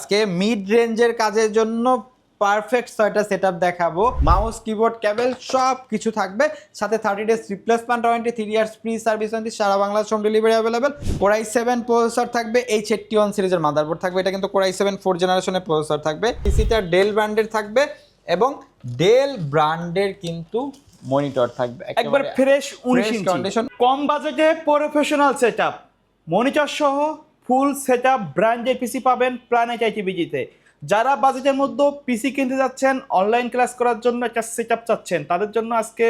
আজকে মিড রেঞ্জের কাজের জন্য পারফেক্ট ছয়টা সেটআপ দেখাবো। মাউস, কিবোর্ড, কেবল সব কিছু থাকবে, সাথে 30 days replacement warranty, 3 years free service warranty, সারা Bangladesh home delivery available. Core i7 processor থাকবে, H81 সিরিজের মাদারবোর্ড থাকবে, এটা কিন্তু Core i7 4 জেনারেশনের প্রসেসর থাকবে। পিসিটা ডেল ব্র্যান্ডের থাকবে এবং ডেল ব্র্যান্ডের কিন্তু মনিটর থাকবে, একবার ফ্রেশ 19 ইঞ্চি কন্ডিশন। কম বাজেটে প্রফেশনাল সেটআপ মনিটর সহ ফুল সেটআপ ব্র্যান্ডের পিসি পাবেন প্ল্যানেট আইটিবিজিতে। যারা বাজেটের মধ্যে পিসি কিনতে যাচ্ছেন, অনলাইন ক্লাস করার জন্য একটা সেটআপ চাচ্ছেন, তাদের জন্য আজকে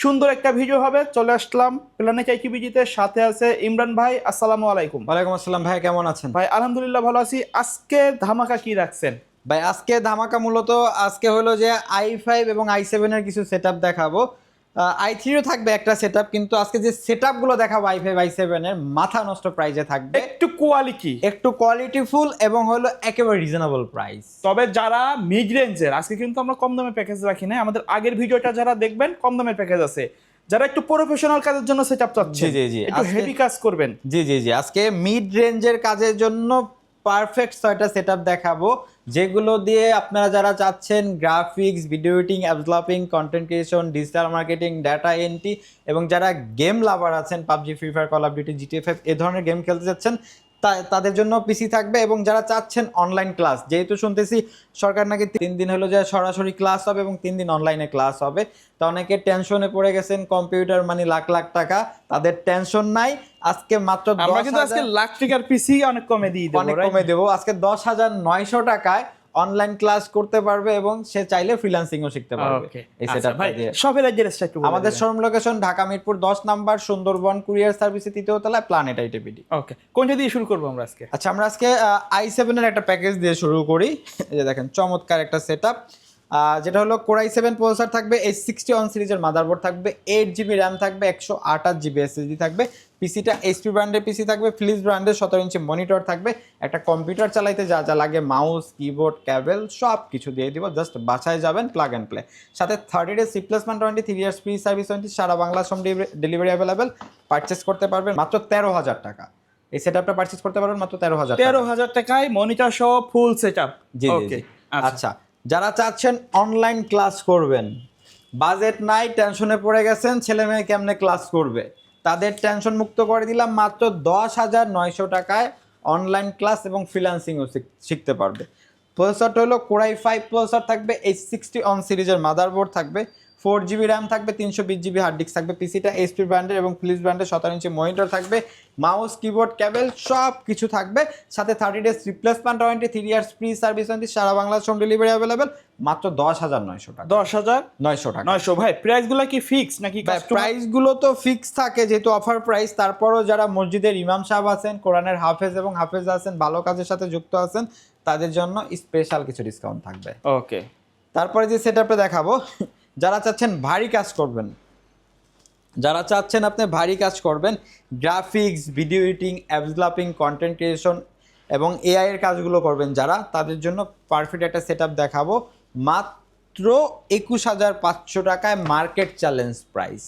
সুন্দর একটা ভিডিও হবে। চলে আসলাম প্ল্যানেট আইটিবিজিতে, সাথে আছে ইমরান ভাই। আসসালামু আলাইকুম। ওয়ালাইকুম আসসালাম ভাই, কেমন আছেন? ভাই আলহামদুলিল্লাহ ভালো আছি। আজকে ধামাকা কি রাখছেন ভাই? আজকে ধামাকা মূলত আজকে হলো যে i5 এবং i7 এর কিছু সেটআপ দেখাবো। i3 ও থাকবে একটা সেটআপ, কিন্তু আজকে যে সেটআপ গুলো দেখাবো i5 i7 এর মাথা নষ্ট প্রাইসে থাকবে, একটু কোয়ালিটিফুল এবং হলো একেবারে রিজনেবল প্রাইস। তবে যারা মিড রেঞ্জের, আজকে কিন্তু আমরা কম দামের প্যাকেজ রাখি না, আমাদের আগের ভিডিওটা যারা দেখবেন কম দামের প্যাকেজ আছে। যারা একটু প্রফেশনাল কাজের জন্য সেটআপ চাচ্ছেন, জি একটু হেভি কাজ করবেন, জি আজকে মিড রেঞ্জের কাজের জন্য পারফেক্ট ছয়টা সেটআপ দেখাবো, যেগুলো দিয়ে আপনারা যারা চাচ্ছেন graphics, video editing, app developing, content creation, digital marketing, data entry, এবং যারা গেম লাভার আছেন, PUBG, free fire, call of duty, GTA 5 এই ধরনের গেম খেলতে যাচ্ছেন, তাদের জন্য পিসি থাকবে। এবং যারা চাচ্ছেন অনলাইন ক্লাস, যেহেতু শুনতেছি সরকার নাকি 3 দিন হলো যে সরাসরি ক্লাস হবে এবং 3 দিন অনলাইনে ক্লাস হবে, তো অনেকে টেনশনে পড়ে গেছেন, কম্পিউটার মানে লাখ লাখ টাকা, তাদের টেনশন নাই। আজকে মাত্র আমরা কিন্তু আজকে লাখ টাকার পিসি অনেক কমে দিয়ে দেব, অনেক কমে দেবো। আজকে 10,900 টাকায় অনলাইন ক্লাস করতে পারবে এবং সে চাইলে ফ্রিল্যান্সিংও শিখতে পারবে এই সেটআপটা দিয়ে। শপের অ্যাড্রেসটা একটু বলে আমাদের দিবেন। Showroom location Dhaka Mirpur 10 number, Sundarban courier সার্ভিসে 3য় তলায়, প্ল্যানেট আইটিবিডি। ওকে, কোনটা দিয়ে শুরু করব আমরা আজকে? আচ্ছা, আমরা আজকে i7 এর একটা প্যাকেজ দিয়ে শুরু করি। এই যে দেখেন, চমৎকার একটা সেটআপ, যেটা হলো Core i7 প্রসেসর থাকবে, H61 সিরিজের মাদারবোর্ড থাকবে, 8GB র্যাম থাকবে, 128GB SSD থাকবে। পিসিটা HP ব্র্যান্ডের পিসি থাকবে, ফিলিপস ব্র্যান্ডের 17 ইঞ্চি মনিটর থাকবে। একটা কম্পিউটার চালাইতে যা যা লাগে, মাউস, কিবোর্ড, কেবল সব কিছু দিয়ে দিব, জাস্ট বাসায় যাবেন, প্লাগ অ্যান্ড প্লে। সাথে 30 days replacement warranty, 3 years free service warranty, সারা Bangladesh home delivery available. Purchase করতে পারবেন মাত্র 13,000 টাকা। এই সেটআপটা পারচেস করতে পারবেন মাত্র 13,000 টাকায় মনিটর সহ ফুল সেটআপ। জি জি। আচ্ছা, যারা চাচ্ছেন অনলাইন ক্লাস করবেন, বাজেট নাই, টেনশনে পড়ে গেছেন ছেলে মেয়ে কেমনে ক্লাস করবে, তাদের টেনশন মুক্ত করে দিলাম। মাত্র 10,900 টাকায় অনলাইন ক্লাস এবং ফ্রিল্যান্সিংও শিখতে পারবে। প্রসেসরটা হলো Core i5 প্রসেসর থাকবে, H61 সিরিজের মাদারবোর্ড থাকবে, 4GB র্যাম থাকবে, 320GB হার্ড ডিস্ক থাকবে। পিসিটা HP ব্র্যান্ডের এবং ফিলিপস ব্র্যান্ডের 17 ইঞ্চি মনিটর থাকবে, মাউস, কিবোর্ড, কেবল সব কিছু থাকবে, সাথে 30 days replacement warranty, 3 years free service warranty, সারা বাংলাদেশ হোম ডেলিভারি অ্যাভেলেবেল। মাত্র 10,900 টাকা। 10,900 টাকা। 900 ভাই, প্রাইসগুলো কি ফিক্স নাকি কাস্টমার? প্রাইসগুলো তো ফিক্স থাকে যেহেতু অফার প্রাইস, তারপরও যারা মসজিদের ইমাম সাহেব আছেন, কোরআনের হাফেজ এবং হাফেজ আছেন, ভালো কাজের সাথে যুক্ত আছেন, তাদের জন্য স্পেশাল কিছু ডিসকাউন্ট থাকবে। ওকে, তারপরে যে সেটআপটা দেখাবো, যারা চাচ্ছেন ভারী কাজ করবেন, যারা চাচ্ছেন আপনি ভারী কাজ করবেন, graphics, video editing, app developing, content creation এবং এআই এর কাজগুলো করবেন যারা, তাদের জন্য পারফেক্ট একটা সেটআপ দেখাবো মাত্র 21,500 টাকায়, market challenge price.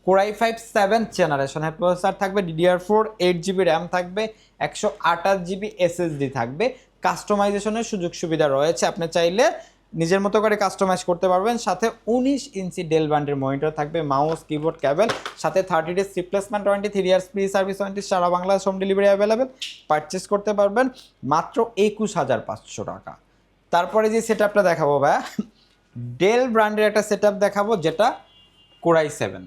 Core i5 7th জেনারেশনের প্রসেসর থাকবে, DDR4, 8GB র্যাম থাকবে, 128GB SSD থাকবে। কাস্টমাইজেশনের সুযোগ সুবিধা রয়েছে, আপনি চাইলে নিজের মতো করে কাস্টমাইজ করতে পারবেন। সাথে 19 ইঞ্চি ডেল ব্র্যান্ডের মনিটর থাকবে, মাউস, কিবোর্ড, কেবল, সাথে 30 days replacement warranty, 3 years free service warranty, সারা Bangladesh home delivery available. Purchase করতে পারবেন মাত্র 21,500 টাকা। তারপরে যে সেটআপটা দেখাবো ভাই, ডেল ব্র্যান্ডের একটা সেটআপ দেখাবো, যেটা Core i7।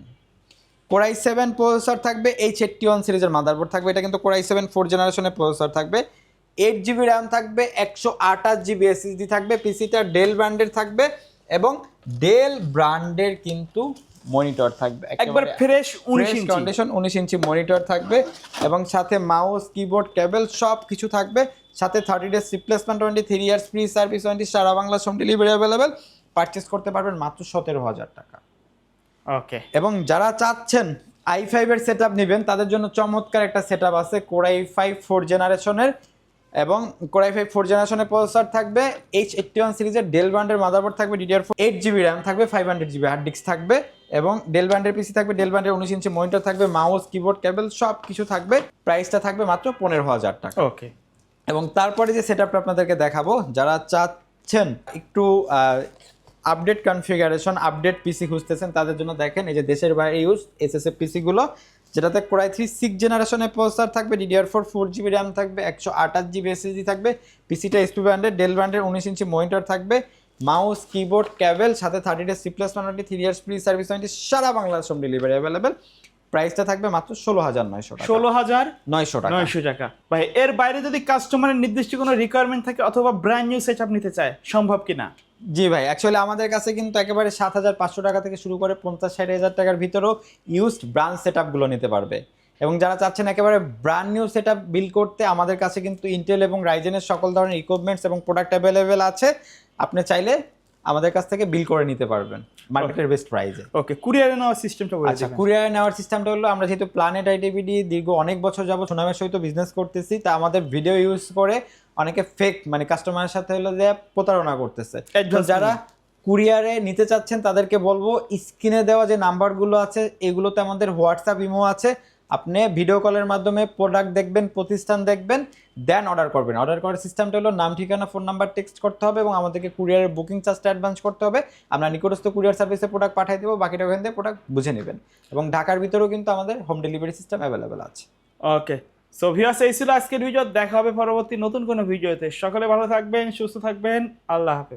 Core i7 processor থাকবে, H81 সিরিজের মাদারবোর্ড থাকবে, এটা কিন্তু Core i7 4 জেনারেশনের প্রসেসর থাকবে, 8GB র্যাম থাকবে, 128GB SSD থাকবে। পিসিটা ডেল ব্র্যান্ডের থাকবে এবং ডেল ব্র্যান্ডের কিন্তু মনিটর থাকবে, একবার ফ্রেশ 19 ইঞ্চি কন্ডিশন 19 ইঞ্চি মনিটর থাকবে এবং সাথে মাউস, কিবোর্ড, কেবল সব কিছু থাকবে। সাথে 30 days replacement warranty, 3 years free service warranty, সারা Bangladesh home delivery available. Purchase করতে পারবেন মাত্র 17,000 টাকা। ওকে, এবং যারা চাচ্ছেন i5 এর সেটআপ নেবেন, তাদের জন্য চমৎকার একটা সেটআপ আছে, Core i5 4 জেনারেশনের এবং Core i5 4 জেনারেশনের প্রসেসর থাকবে, H81 সিরিজের ডেল ব্র্যান্ডের মাদারবোর্ড থাকবে, DDR4, 8GB র্যাম থাকবে, 500GB হার্ড ডিস্ক থাকবে এবং ডেল ব্র্যান্ডের পিসি থাকবে, ডেল ব্র্যান্ডের 19 ইঞ্চি মনিটর থাকবে, মাউস, কিবোর্ড, কেবল সব কিছু থাকবে। প্রাইসটা থাকবে মাত্র 15,000 টাকা। ওকে, এবং তারপরে যে সেটআপটা আপনাদেরকে দেখাবো, যারা চাচ্ছেন একটু আপডেট কনফিগারেশন, আপডেট পিসি খুঁজতেছেন তাদের জন্য দেখেন এই যে দেশের বাইরে ইউজ এসএসএফ পিসিগুলো, যেটাতে Core i3 6 জেনারেশনের প্রসেসর থাকবে, DDR4 4GB র্যাম থাকবে, 128GB SSD থাকবে, পিসিটা HP ব্র্যান্ডের, ডেল ব্র্যান্ডের 19 ইঞ্চি মনিটর থাকবে, মাউস কিবোর্ড কেবল সাথে 30 days C++ 3 years free service warranty, সারা বাংলাদেশ হোম ডেলিভারি অ্যাভেলেবেল। প্রাইসটা থাকবে মাত্র 16,900 টাকা। 16,900 টাকা। টাকা। ভাই এর বাইরে যদি কাস্টমারের নির্দিষ্ট কোনো রিকোয়ারমেন্ট থাকে অথবা ব্র্যান্ড নিউ সেটআপ নিতে চায়, সম্ভব কিনা? জি ভাই, অ্যাকচুয়ালি আমাদের কাছে কিন্তু একেবারে 7,500 টাকা থেকে শুরু করে 50-60 টাকার ভিতরেও ইউজড ব্র্যান্ড সেটআপগুলো নিতে পারবে। এবং যারা চাচ্ছেন একেবারে ব্র্যান্ড নিউ সেটআপ বিল করতে, আমাদের কাছে কিন্তু ইন্টেল এবং রাইজেনের সকল ধরনের ইকুইপমেন্টস এবং প্রোডাক্ট অ্যাভেলেবেল আছে। আপনি চাইলে আমাদের কাছ থেকে বিল করে নিতে পারবেন মার্কেটের বেস্ট প্রাইসে। ওকে, কুরিয়ারে নেওয়ার সিস্টেমটা বলে আচ্ছা, দিবেন। কুরিয়ারে নেওয়ার সিস্টেমটা হলো, আমরা যেহেতু প্ল্যানেট আইটিভিডি দীর্ঘ অনেক বছর যাবত সুনামের সহিত বিজনেস করতেছি, তা আমাদের ভিডিও ইউজ করে অনেকে ফেক মানে কাস্টমারের সাথে হলো যে প্রতারণা করতেছে। তো যারা কুরিয়ারে নিতে চাচ্ছেন তাদেরকে বলবো, স্ক্রিনে দেওয়া যে নাম্বারগুলো আছে এগুলোতে আমাদের হোয়াটসঅ্যাপ ইমো আছে, আপনি ভিডিও কলের মাধ্যমে প্রোডাক্ট দেখবেন, প্রতিষ্ঠান দেখবেন, দেন অর্ডার করবেন। অর্ডার করার সিস্টেমটা হলো নাম, ঠিকানা, ফোন নাম্বার টেক্সট করতে হবে এবং আমাদেরকে কুরিয়ারের বুকিং চার্জটা অ্যাডভান্স করতে হবে। আমরা নিকটস্থ কুরিয়ার সার্ভিসে প্রোডাক্ট পাঠিয়ে দেবো, বাকিটা ওখান থেকে প্রোডাক্ট বুঝে নেবেন। এবং ঢাকার ভিতরেও কিন্তু আমাদের হোম ডেলিভারি সিস্টেম অ্যাভেলেবেল আছে। ওকে, সো ভিউয়ার্স, এই ছিল আজকের ভিডিও। দেখা হবে পরবর্তী নতুন কোনো ভিডিওতে। সকলে ভালো থাকবেন, সুস্থ থাকবেন, আল্লাহ হাফেজ।